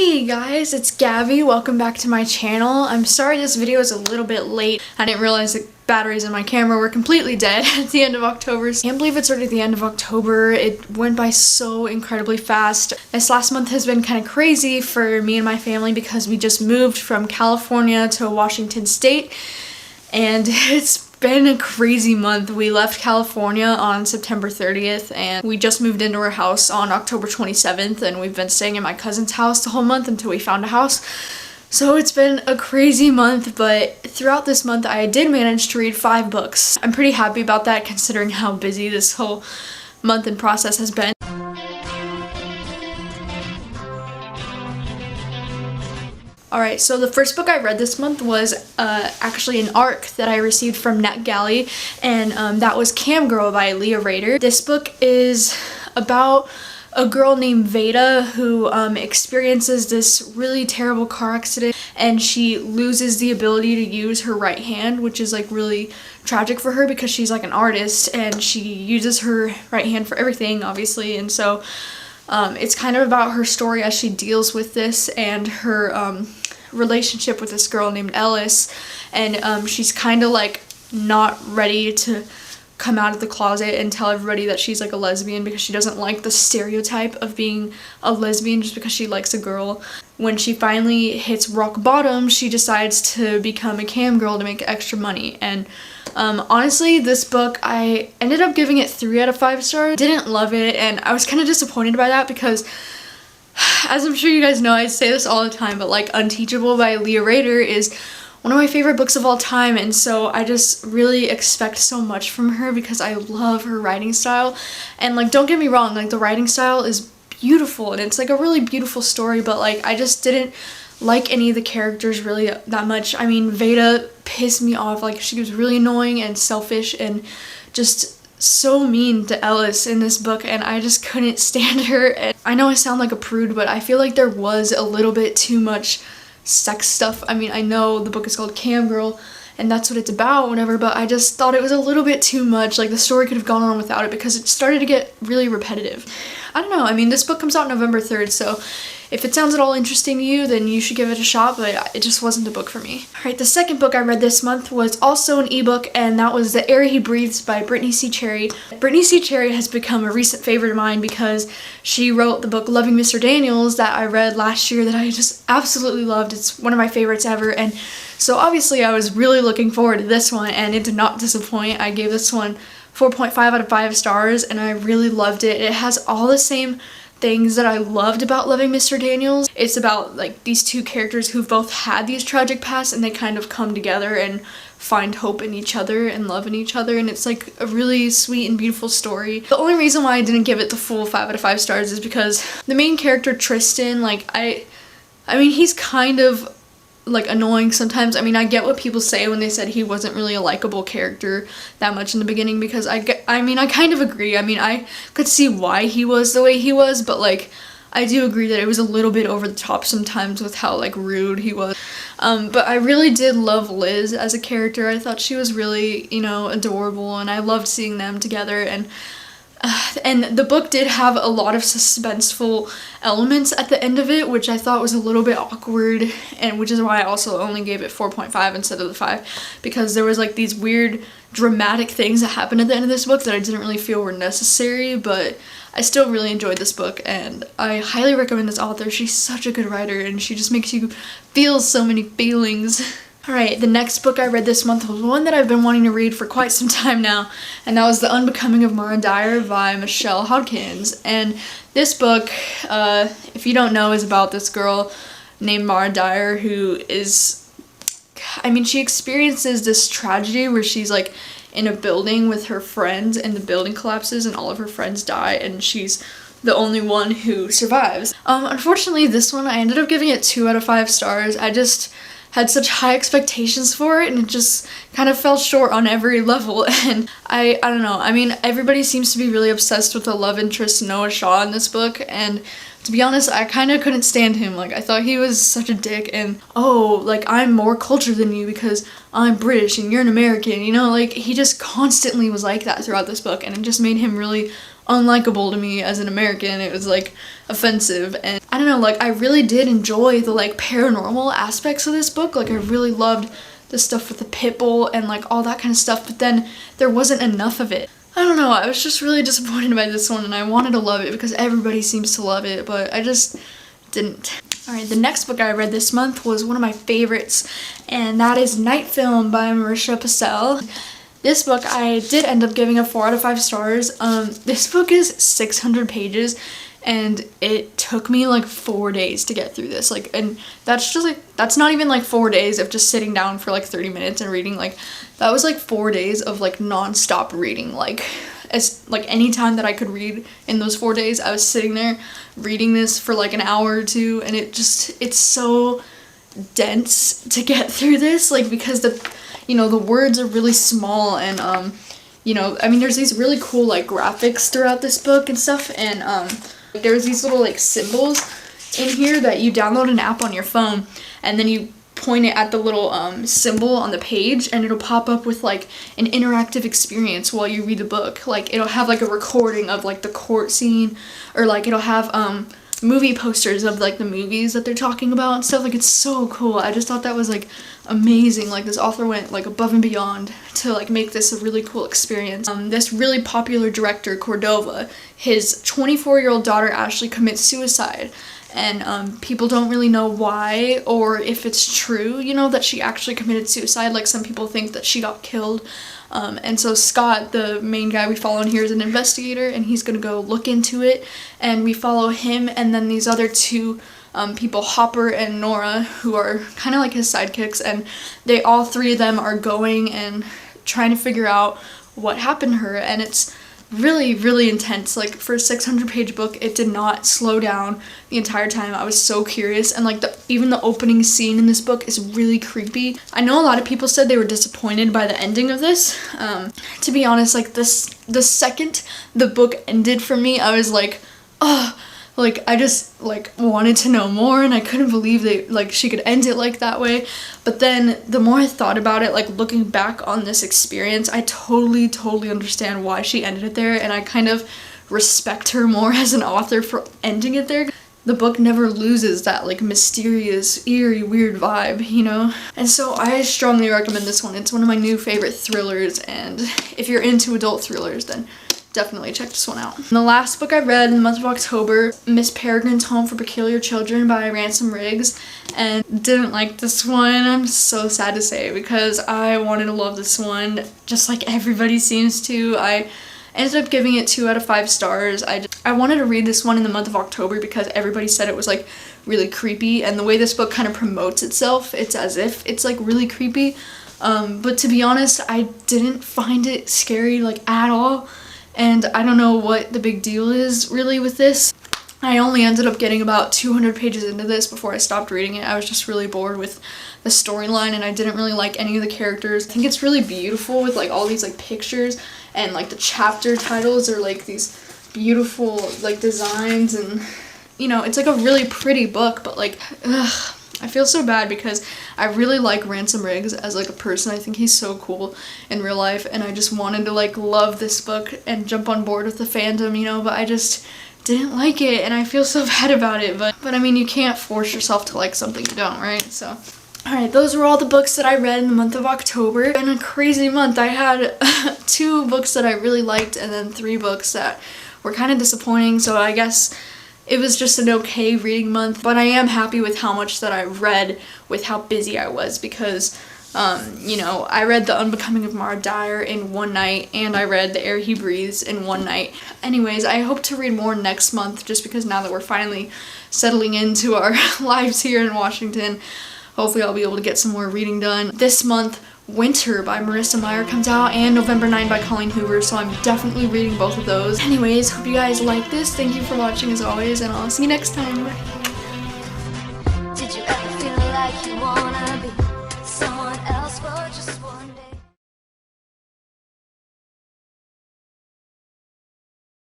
Hey guys, it's Gabby. Welcome back to my channel. I'm sorry this video is a little bit late. I didn't realize the batteries in my camera were completely dead at the end of October. I can't believe it's already the end of October. It went by so incredibly fast. This last month has been kind of crazy for me and my family because we just moved from California to Washington State, and it's been a crazy month. We left California on September 30th and we just moved into our house on October 27th, and we've been staying in my cousin's house the whole month until we found a house. So it's been a crazy month, but throughout this month I did manage to read 5 books. I'm pretty happy about that considering how busy this whole month and process has been. Alright, so the first book I read this month was actually an ARC that I received from NetGalley, and that was Camgirl by Leah Rader. This book is about a girl named Veda who experiences this really terrible car accident, and she loses the ability to use her right hand, which is like really tragic for her because she's like an artist and she uses her right hand for everything, obviously, and so it's kind of about her story as she deals with this and her relationship with this girl named Ellis, and she's kind of like not ready to come out of the closet and tell everybody that she's like a lesbian because she doesn't like the stereotype of being a lesbian just because she likes a girl. When she finally hits rock bottom, she decides to become a cam girl to make extra money, and honestly, this book, I ended up giving it 3 out of 5 stars. Didn't love it, and I was kind of disappointed by that because, as I'm sure you guys know, I say this all the time, but like Unteachable by Leah Rader is one of my favorite books of all time, and so I just really expect so much from her because I love her writing style. And like, don't get me wrong, like the writing style is beautiful and it's like a really beautiful story, but like I just didn't like any of the characters really that much. I mean, Veda pissed me off. Like, she was really annoying and selfish and just so mean to Ellis in this book, and I just couldn't stand her. And I know I sound like a prude, but I feel like there was a little bit too much sex stuff. I mean, I know the book is called Camgirl and that's what it's about, whatever, but I just thought it was a little bit too much. Like, the story could have gone on without it because it started to get really repetitive. I don't know, I mean, this book comes out November 3rd, so if it sounds at all interesting to you, then you should give it a shot, but it just wasn't a book for me. Alright, the second book I read this month was also an ebook, and that was The Air He Breathes by Brittany C. Cherry. Brittany C. Cherry has become a recent favorite of mine because she wrote the book Loving Mr. Daniels that I read last year that I just absolutely loved. It's one of my favorites ever, and so obviously I was really looking forward to this one, and it did not disappoint. I gave this one 4.5 out of 5 stars, and I really loved it. It has all the same things that I loved about Loving Mr. Daniels. It's about like these two characters who've both had these tragic pasts, and they kind of come together and find hope in each other and love in each other, and it's like a really sweet and beautiful story. The only reason why I didn't give it the full 5 out of 5 stars is because the main character Tristan, like I mean, he's kind of like annoying sometimes. I mean, I get what people say when they said he wasn't really a likable character that much in the beginning, because I kind of agree. I mean, I could see why he was the way he was, but like I do agree that it was a little bit over the top sometimes with how like rude he was. But I really did love Liz as a character. I thought she was really, you know, adorable, and I loved seeing them together, and the book did have a lot of suspenseful elements at the end of it, which I thought was a little bit awkward, and which is why I also only gave it 4.5 instead of the 5, because there was like these weird dramatic things that happened at the end of this book that I didn't really feel were necessary, but I still really enjoyed this book, and I highly recommend this author. She's such a good writer, and she just makes you feel so many feelings. Alright, the next book I read this month was one that I've been wanting to read for quite some time now, and that was The Unbecoming of Dyer by Michelle Hodkins. And this book, if you don't know, is about this girl named Dyer who is, I mean, she experiences this tragedy where she's like in a building with her friends, and the building collapses and all of her friends die, and she's the only one who survives. Unfortunately, this one I ended up giving it 2 out of 5 stars. I just had such high expectations for it, and it just kind of fell short on every level, and I don't know. I mean, everybody seems to be really obsessed with the love interest Noah Shaw in this book, and to be honest, I kind of couldn't stand him. Like, I thought he was such a dick, and oh, like, I'm more cultured than you because I'm British and you're an American, you know, like, he just constantly was like that throughout this book, and it just made him really unlikable to me as an American. It was like offensive, and I don't know, like I really did enjoy the like paranormal aspects of this book. Like I really loved the stuff with the pit bull and like all that kind of stuff, but then there wasn't enough of it. I don't know, I was just really disappointed by this one, and I wanted to love it because everybody seems to love it, but I just didn't. Alright, the next book I read this month was one of my favorites, and that is Night Film by Marisha Pessl. This book I did end up giving a 4 out of 5 stars. This book is 600 pages, and it took me like 4 days to get through this. Like, and that's just like, that's not even like 4 days of just sitting down for like 30 minutes and reading. Like, that was like 4 days of like non-stop reading. Like, as like any time that I could read in those 4 days, I was sitting there reading this for like an hour or two, and it's so dense to get through this, like, because the words are really small, and I mean, there's these really cool like graphics throughout this book and stuff, and there's these little like symbols in here that you download an app on your phone, and then you point it at the little symbol on the page, and it'll pop up with like an interactive experience while you read the book. Like, it'll have like a recording of like the court scene, or like it'll have movie posters of like the movies that they're talking about and stuff. Like, it's so cool. I just thought that was like amazing. Like, this author went like above and beyond to like make this a really cool experience. This really popular director, Cordova, his 24-year-old daughter Ashley commits suicide, and people don't really know why or if it's true, that she actually committed suicide. Like, some people think that she got killed. And so Scott, the main guy we follow in here, is an investigator, and he's gonna go look into it, and we follow him and then these other two people, Hopper and Nora, who are kind of like his sidekicks, and all three of them are going and trying to figure out what happened to her, and it's really, really intense. Like, for a 600-page book, it did not slow down the entire time. I was so curious, and like even the opening scene in this book is really creepy. I know a lot of people said they were disappointed by the ending of this. To be honest, like the second the book ended for me, I was like, oh, like I just like wanted to know more, and I couldn't believe she could end it like that way. But then the more I thought about it, like looking back on this experience, I totally understand why she ended it there, and I kind of respect her more as an author for ending it there. The book never loses that like mysterious, eerie, weird vibe, And so I strongly recommend this one. It's one of my new favorite thrillers, and if you're into adult thrillers, then definitely check this one out. And the last book I read in the month of October, Miss Peregrine's Home for Peculiar Children by Ransom Riggs, and didn't like this one. I'm so sad to say, because I wanted to love this one just like everybody seems to. I ended up giving it 2 out of 5 stars. I wanted to read this one in the month of October because everybody said it was like really creepy, and the way this book kind of promotes itself, it's as if it's like really creepy. But to be honest, I didn't find it scary like at all. And I don't know what the big deal is really with this. I only ended up getting about 200 pages into this before I stopped reading it. I was just really bored with the storyline, and I didn't really like any of the characters. I think it's really beautiful with like all these like pictures, and like the chapter titles are like these beautiful like designs, and it's like a really pretty book, but like, ugh. I feel so bad because I really like Ransom Riggs as like a person. I think he's so cool in real life, and I just wanted to like love this book and jump on board with the fandom, but I just didn't like it, and I feel so bad about it. But I mean, you can't force yourself to like something you don't, right? So, alright, those were all the books that I read in the month of October. It's been a crazy month. I had 2 books that I really liked, and then 3 books that were kind of disappointing, so I guess it was just an okay reading month, but I am happy with how much that I read with how busy I was, because, I read The Unbecoming of Dyer in one night, and I read The Air He Breathes in one night. Anyways, I hope to read more next month, just because now that we're finally settling into our lives here in Washington, hopefully I'll be able to get some more reading done. This month, Winter by Marissa Meyer comes out, and November 9 by Colleen Hoover, so I'm definitely reading both of those. Anyways, hope you guys like this. Thank you for watching as always, and I'll see you next time. Bye.